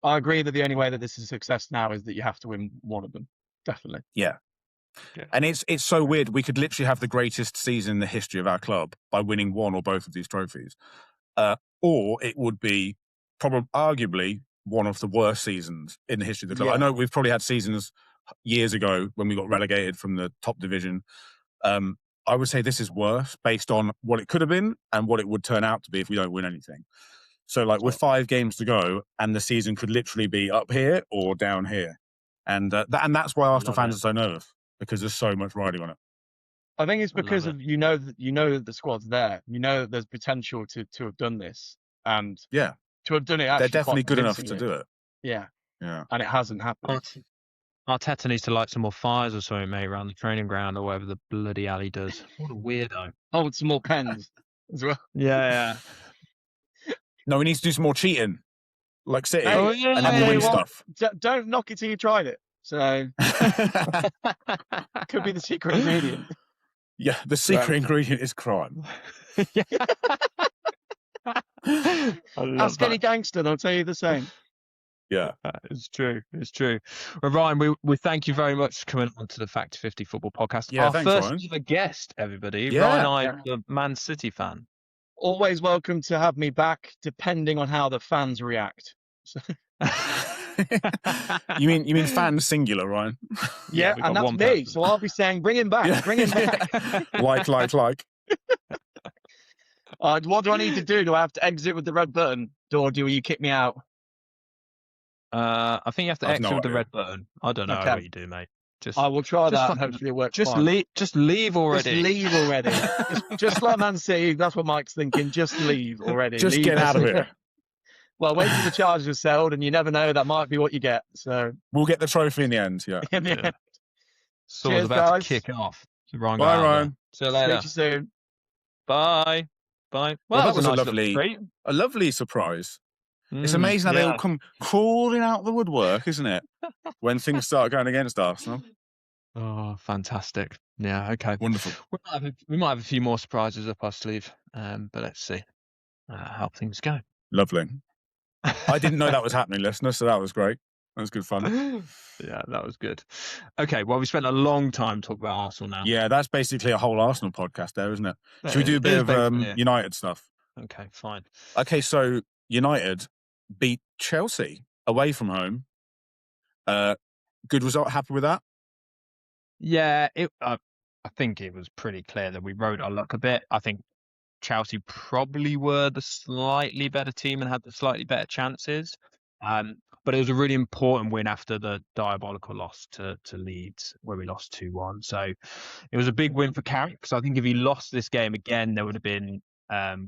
I agree that the only way that this is a success now is that you have to win one of them. Definitely. Yeah. And it's so weird. We could literally have the greatest season in the history of our club by winning one or both of these trophies. Or it would be arguably one of the worst seasons in the history of the club. Yeah. I know we've probably had seasons years ago when we got relegated from the top division. I would say this is worse based on what it could have been and what it would turn out to be if we don't win anything. So with 5 games to go, and the season could literally be up here or down here. And that's why Arsenal fans are so nervous, because there's so much riding on it. I think it's because of you know that the squad's there. You know that there's potential to have done this, and to have done it. Actually, they're definitely good enough to do it. Yeah, yeah, and it hasn't happened. Arteta needs to light some more fires or something, mate, around the training ground or whatever the bloody alley does. What a weirdo! Oh, with some more pens as well. Yeah. No, he needs to do some more cheating, like City, and then win stuff. Don't knock it till you tried it. So could be the secret ingredient. Yeah, the secret ingredient is crime. Ask any gangster, they'll tell you the same. Yeah, it's true. It's true. Well, Ryan, we thank you very much for coming on to the Factor 50 Football Podcast. Yeah, our thanks, first Ryan. ever guest, everybody. Yeah. Ryan, the Man City fan. Always welcome to have me back, depending on how the fans react. You mean fans singular, Ryan? Yeah, and that's me. Person. So I'll be saying, bring him back, bring him back. like. What do I need to do? Do I have to exit with the red button, or do you kick me out? I think you have to exit with the red button. I don't know what you do, mate. I will try that. And hopefully it works. Just leave already. Just leave already. just like Man City. That's what Mike's thinking. Just leave already. Just get out of here. Well, wait till the charges are settled, and you never know. That might be what you get. So we'll get the trophy in the end. Yeah. In the end. So it's about to kick off. Bye, Ryan. See you later. See you soon. Bye. Well, that was a lovely surprise. It's amazing how they all come crawling out the woodwork, isn't it? When things start going against Arsenal. Oh, fantastic. Yeah, okay. Wonderful. We might have a few more surprises up our sleeve, but let's see how things go. Lovely. I didn't know that was happening, listener, so that was great. That was good fun. Yeah, that was good. Okay, well, we spent a long time talking about Arsenal now. Yeah, that's basically a whole Arsenal podcast there, isn't it? Should we do a bit of United stuff? Okay, fine. Okay, so United beat Chelsea away from home. Good result. Happy with that? Yeah, I think it was pretty clear that we rode our luck a bit. I think Chelsea probably were the slightly better team and had the slightly better chances. But it was a really important win after the diabolical loss to Leeds, where we lost 2-1. So it was a big win for Carrick, because I think if he lost this game again, there would have been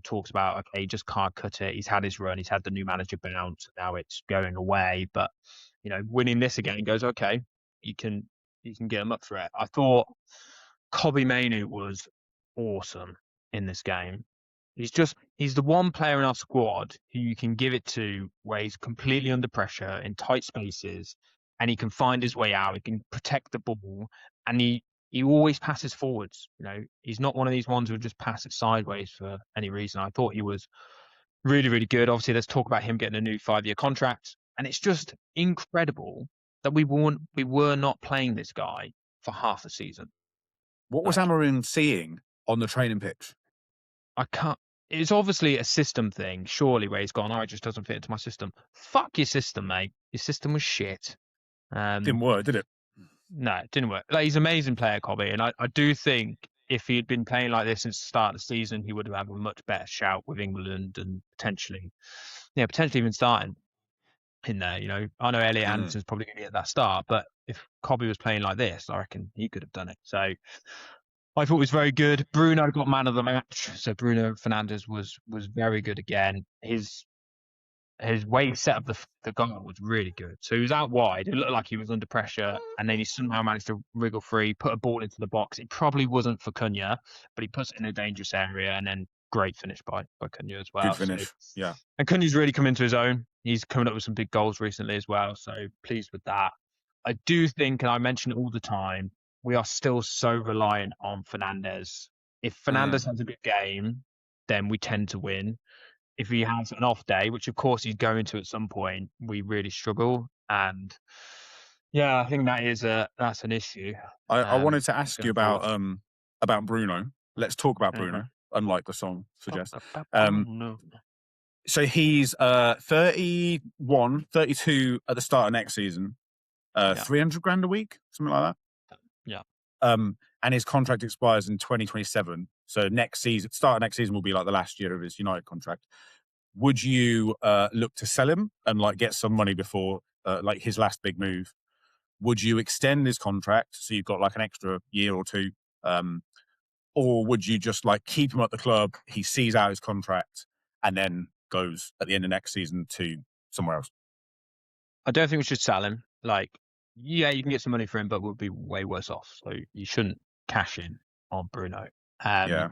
talks about, okay, he just can't cut it. He's had his run. He's had the new manager bounce. Now it's going away. But, winning this again goes, okay, you can get him up for it. I thought Kobbie Mainoo was awesome in this game. He's the one player in our squad who you can give it to where he's completely under pressure in tight spaces, and he can find his way out. He can protect the ball, and he always passes forwards. He's not one of these ones who just pass it sideways for any reason. I thought he was really, really good. Obviously, let's talk about him getting a new 5-year contract, and it's just incredible that we were not playing this guy for half the season. What was Amorim seeing on the training pitch? I can't. It's obviously a system thing, surely, where he's gone, it just doesn't fit into my system. Fuck your system, mate. Your system was shit. Didn't work, did it? No, it didn't work. He's an amazing player, Kobbie, and I do think if he'd been playing like this since the start of the season, he would have had a much better shout with England and potentially even starting in there. I know Elliot Anderson's probably going to get that start, but if Kobbie was playing like this, I reckon he could have done it. So I thought it was very good. Bruno got man of the match. So Bruno Fernandes was very good again. His his way he set up the goal was really good. So he was out wide. It looked like he was under pressure, and then he somehow managed to wriggle free, put a ball into the box. It probably wasn't for Cunha, but he puts it in a dangerous area, and then great finish by Cunha as well. Good finish, yeah. And Cunha's really come into his own. He's coming up with some big goals recently as well, so pleased with that. I do think, and I mention it all the time, we are still so reliant on Fernandes. If Fernandes has a good game, then we tend to win. If he has an off day, which of course he's going to at some point, we really struggle. And yeah, I think that's an issue. I wanted to ask you about Bruno. Let's talk about Bruno, unlike the song suggests. So he's 31, 32 at the start of next season. 300 grand a week, something like that. Yeah. And his contract expires in 2027. So start of next season will be like the last year of his United contract. Would you look to sell him and like get some money before like his last big move? Would you extend his contract so you've got like an extra year or two? Or would you just like keep him at the club? He sees out his contract and then goes at the end of next season to somewhere else. I don't think we should sell him. Like, yeah, you can get some money for him, but we'll be way worse off. So you shouldn't cash in on Bruno. I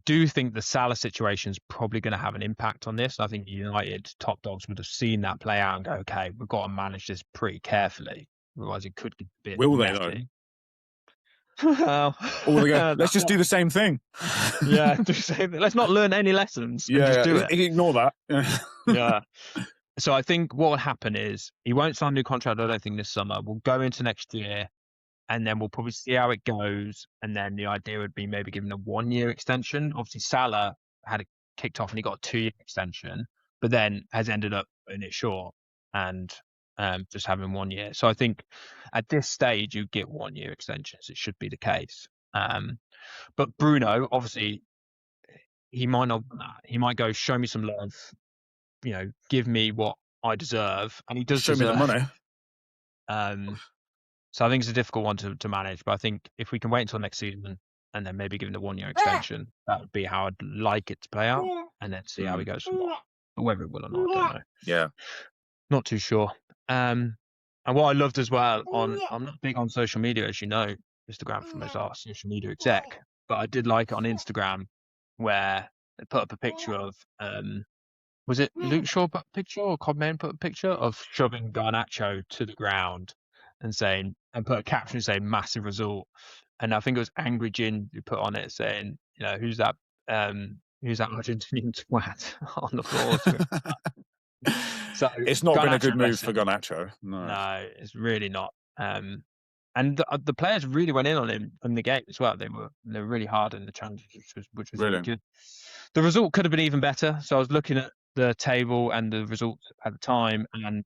do think the Salah situation is probably going to have an impact on this. I think United top dogs would have seen that play out and go, okay, we've got to manage this pretty carefully. Otherwise, it could get a bit Will messy. They, though? Let's just do the same thing. Yeah, let's not learn any lessons. Just do it. Ignore that. Yeah. So I think what will happen is he won't sign a new contract, I don't think, this summer. We'll go into next year, and then we'll probably see how it goes. And then the idea would be maybe giving a 1-year extension. Obviously, Salah had it kicked off and he got a 2-year extension, but then has ended up in it short and just having 1 year. So I think at this stage, you get 1-year extensions. It should be the case. But Bruno, obviously, he might not. He might go, show me some love. Give me what I deserve, and he does show me the money. So I think it's a difficult one to manage. But I think if we can wait until next season and then maybe give him the 1-year extension, that would be how I'd like it to play out, and then see how he goes from there. But whether it will or not, I don't know. Yeah, not too sure. And what I loved as well I'm not big on social media, as you know, Mr. Grantham is our social media exec, but I did like it on Instagram where they put up a picture of was it Luke Shaw put a picture or Codman put a picture of shoving Garnacho to the ground and put a caption saying massive result. And I think it was Angry Jin who put on it saying, who's that Argentinian twat on the floor? So it's not been a good move for Garnacho. No, it's really not. And the players really went in on him in the game as well. They were really hard in the challenges, which was really good. The result could have been even better. So I was looking at the table and the results at the time, and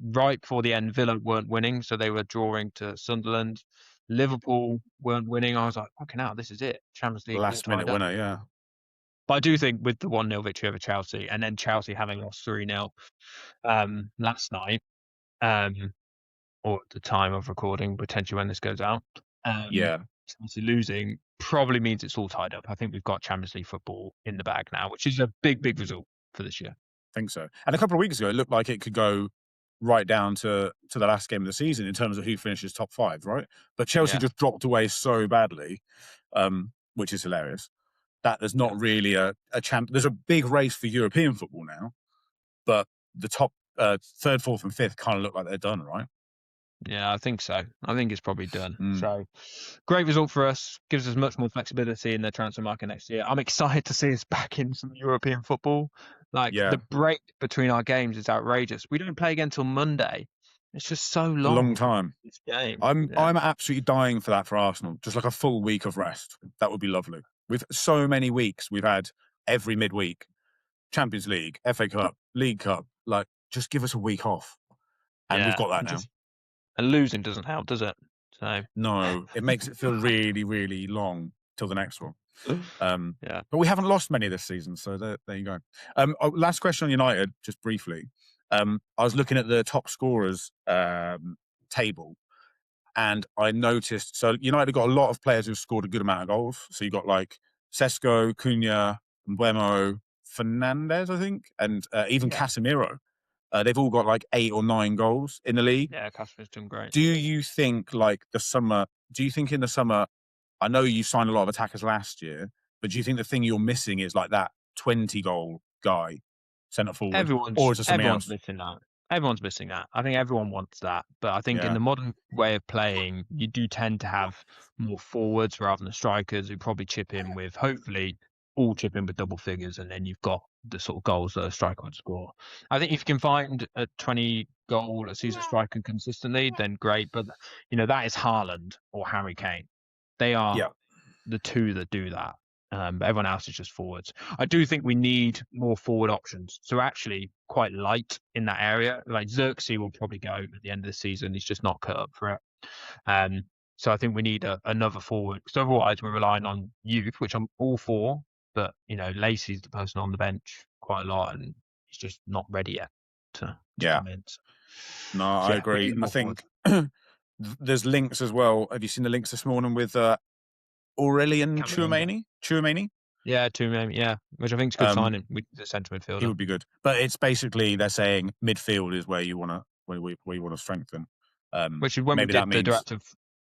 right before the end, Villa weren't winning, so they were drawing to Sunderland. Liverpool weren't winning. I was like, fucking hell, this is it. Champions League. Last minute winner, yeah. But I do think with the 1-0 victory over Chelsea, and then Chelsea having lost 3-0 last night, or at the time of recording, potentially when this goes out, Chelsea losing probably means it's all tied up. I think we've got Champions League football in the bag now, which is a big, big result for this year. I think so. And a couple of weeks ago, it looked like it could go right down to the last game of the season in terms of who finishes top 5, right? But Chelsea just dropped away so badly, which is hilarious, that there's not really a champ. There's a big race for European football now, but the top 3rd, 4th, and 5th kind of look like they're done, right? Yeah, I think so. I think it's probably done. So great result for us. Gives us much more flexibility in the transfer market next year. I'm excited to see us back in some European football. The break between our games is outrageous. We don't play again until Monday. It's just so long. A long time. This game. I'm absolutely dying for that for Arsenal. Just like a full week of rest. That would be lovely. With so many weeks we've had every midweek. Champions League, FA Cup, League Cup. Like, just give us a week off. And we've got that now. And losing doesn't help, does it? So no, it makes it feel really, really long till the next one. But we haven't lost many this season, so there you go. Last question on United, just briefly. I was looking at the top scorers table, and I noticed, so United got a lot of players who've scored a good amount of goals. So you got like Sesko, Cunha, Mbeumo, Fernandes, I think, and even Casemiro. They've all got like 8 or 9 goals in the league. Yeah, Kasper's done great. Do you think in the summer, I know you signed a lot of attackers last year, but do you think the thing you're missing is like that 20-goal guy, centre forward? Or is there something else? Missing that. Everyone's missing that. I think everyone wants that. But I think in the modern way of playing, you do tend to have more forwards rather than strikers who probably hopefully all chip in with double figures, and then you've got the sort of goals that a striker would score. I think if you can find a 20-goal a season striker consistently, then great. But, that is Haaland or Harry Kane. They are the two that do that. But everyone else is just forwards. I do think we need more forward options. So actually quite light in that area. Like Xerxes will probably go at the end of the season. He's just not cut up for it. So I think we need another forward. Because otherwise we're relying on youth, which I'm all for. But, Lacey's the person on the bench quite a lot, and he's just not ready yet to come in. No, I agree. And I think there's links as well. Have you seen the links this morning with Aurelian Tchouameni? Yeah, Tchouameni, yeah. Which I think is a good signing with the centre midfielder. He would be good. But it's basically they're saying midfield is where you want to strengthen. Which is when we did the Directive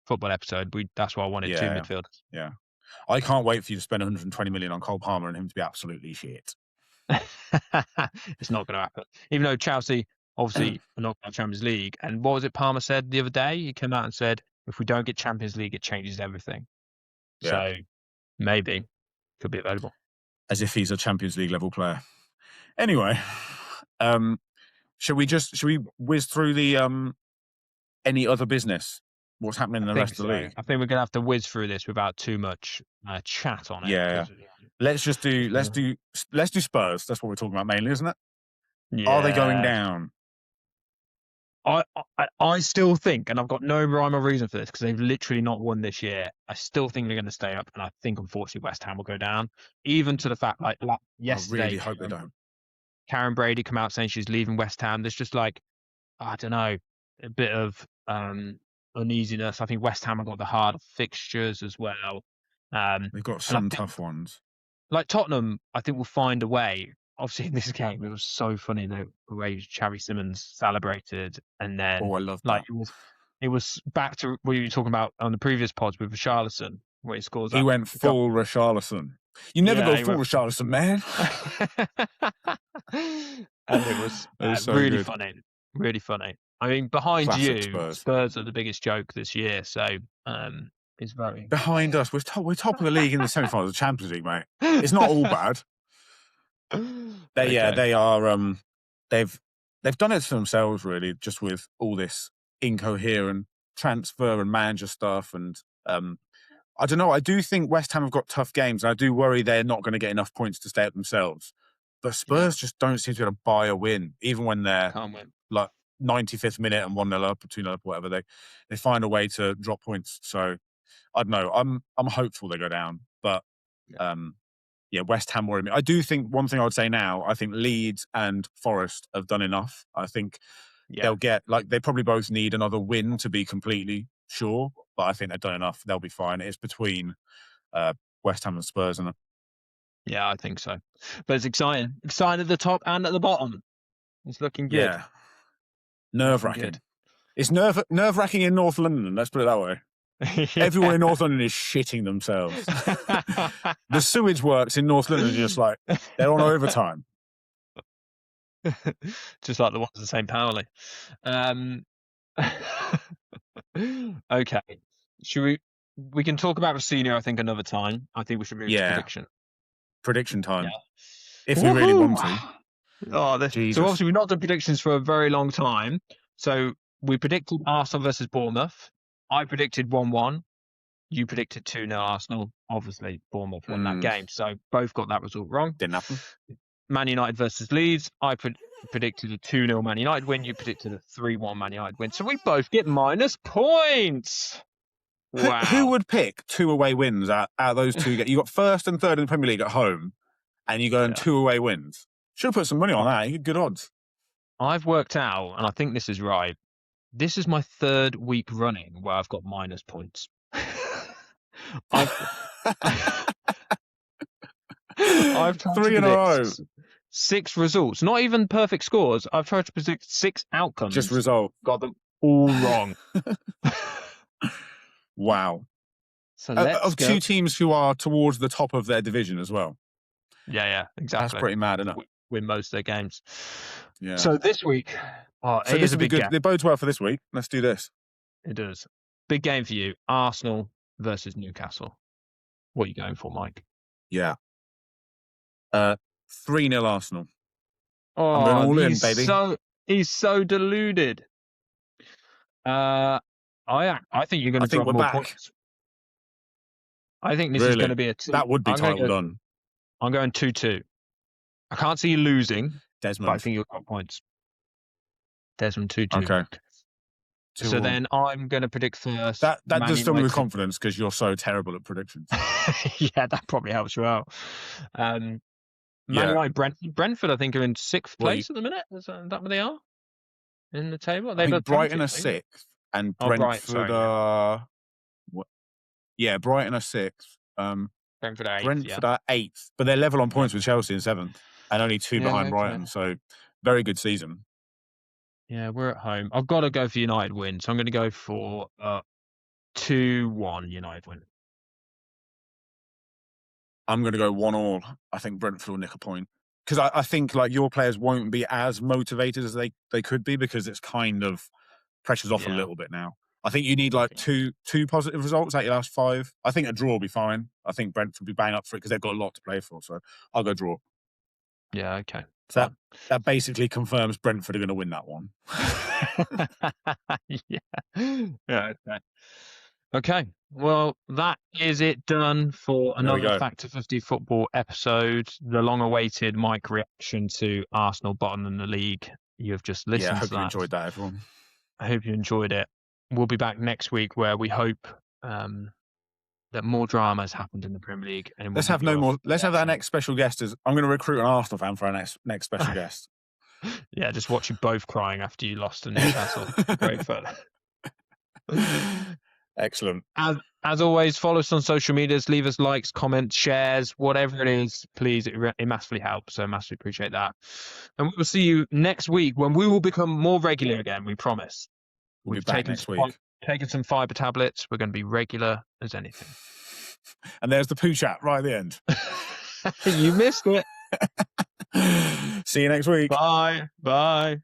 Football episode, that's why I wanted 2 midfielders. Yeah. I can't wait for you to spend 120 million on Cole Palmer and him to be absolutely shit. It's not going to happen. Even though Chelsea obviously are not going to Champions League. And what was it Palmer said the other day? He came out and said, if we don't get Champions League, it changes everything. Yeah. So maybe could be available. As if he's a Champions League level player. Anyway, should we whiz through the any other business? What's happening in the rest of the league? I think we're gonna have to whiz through this without too much chat on it. Yeah. Let's do Spurs. That's what we're talking about mainly, isn't it? Yeah. Are they going down? I still think, and I've got no rhyme or reason for this because they've literally not won this year. I still think they're going to stay up, and I think unfortunately West Ham will go down. Even to the fact like yesterday, I really hope they don't. Karen Brady come out saying she's leaving West Ham. There's just like, I don't know, a bit of uneasiness. I think West Ham have got the hard fixtures as well. They've got some tough ones. Like Tottenham, I think will find a way. Obviously, in this game, it was so funny the way Xavi Simons celebrated, and then I love that. It was back to what you were talking about on the previous pods with Richarlison, where he scores. He went full Richarlison. You never go full Richarlison, man. And it was so really funny, really funny. I mean, behind classic you, Spurs are the biggest joke this year, so it's very behind us. We're top of the league in the semi-finals of the Champions League, mate. It's not all bad. They are. They've done it to themselves, really, just with all this incoherent transfer and manager stuff. And I don't know. I do think West Ham have got tough games, and I do worry they're not going to get enough points to stay up themselves. But Spurs just don't seem to be able to buy a win, even when they're like 95th minute and 1-0 up or 2-0 up, whatever. They find a way to drop points. So I don't know. I'm hopeful they go down, but. West Ham worry me. I do think one thing I would say now, I think Leeds and Forest have done enough. I think they'll get, they probably both need another win to be completely sure, but I think they've done enough. They'll be fine. It's between West Ham and Spurs, isn't it? Yeah, I think so. But it's exciting. Exciting at the top and at the bottom. It's looking good. Yeah. Nerve-wracking. It's nerve-wracking in North London, let's put it that way. Everyone in North London is shitting themselves. The sewage works in North London are just like, they're on overtime. Just like the ones in St. Pauli. Okay. We can talk about Rossini, I think, another time. I think we should move to prediction. Prediction time. Yeah. If we really want to. So obviously we've not done predictions for a very long time. So we predicted Arsenal versus Bournemouth. I predicted 1-1. You predicted 2-0 Arsenal. Obviously, Bournemouth won that game. So both got that result wrong. Didn't happen. Man United versus Leeds. I predicted a 2-0 Man United win. You predicted a 3-1 Man United win. So we both get minus points. Wow. Who would pick 2 away wins out of those 2 games? You got first and third in the Premier League at home, and you go on 2 away wins. Should have put some money on that. You get good odds. I've worked out, and I think this is right. This is my 3rd week running where I've got minus points. I've 3 in a row. 6 results, not even perfect scores. I've tried to predict 6 outcomes. Just result. Got them all wrong. Wow. So let's of go. 2 teams who are towards the top of their division as well. Yeah, exactly. That's pretty mad, isn't it? Win most of their games. Yeah. So this week, so it is a big good. game. It bodes well for this week. Let's do this. It does. Big game for you. Arsenal versus Newcastle. What are you going for, Mike? Yeah. 3-0 Arsenal. Oh, I'm going all in, baby. He's so deluded. I think you're going to drop more points. I think this is going to be a 2. That would be title done. I'm going 2-2. I can't see you losing, Desmond. but I think you'll got points. Desmond 2-2. Okay. So then I'm going to predict first. That does fill me with confidence because you're so terrible at predictions. Yeah, that probably helps you out. Man United, Brentford, I think, are in 6th place at the minute. Is that where they are in the table? I think Brighton are 6th and Brentford are... Yeah, Brighton are 6th. Brentford are 8th. Brentford are 8th, but they're level on points with Chelsea in 7th and only 2 behind Brighton. So very good season. Yeah, we're at home. I've got to go for United win, so I'm going to go for 2-1 United win. I'm going to go 1-1. I think Brentford will nick a point. Because I think like your players won't be as motivated as they could be because it's kind of pressure's off a little bit now. I think you need like two positive results out your last 5. I think a draw will be fine. I think Brentford will be bang up for it because they've got a lot to play for. So I'll go draw. Yeah, okay. So that basically confirms Brentford are going to win that one. Yeah. Okay. Well, that is it done for another Factor 50 football episode. The long-awaited Mike reaction to Arsenal bottom in the league. You have just listened to that. I hope you enjoyed that, everyone. I hope you enjoyed it. We'll be back next week where we hope that more drama has happened in the Premier League. And let's have our next special guest. I'm going to recruit an Arsenal fan for our next special guest. Yeah, just watch you both crying after you lost to Newcastle. Great fun. Excellent. As always, follow us on social medias, leave us likes, comments, shares, whatever it is, please. It massively helps, so massively appreciate that. And we will see you next week when we will become more regular again, we promise. We'll be back next week. Taking some fibre tablets. We're going to be regular as anything. And there's the poo chat right at the end. You missed it. See you next week. Bye.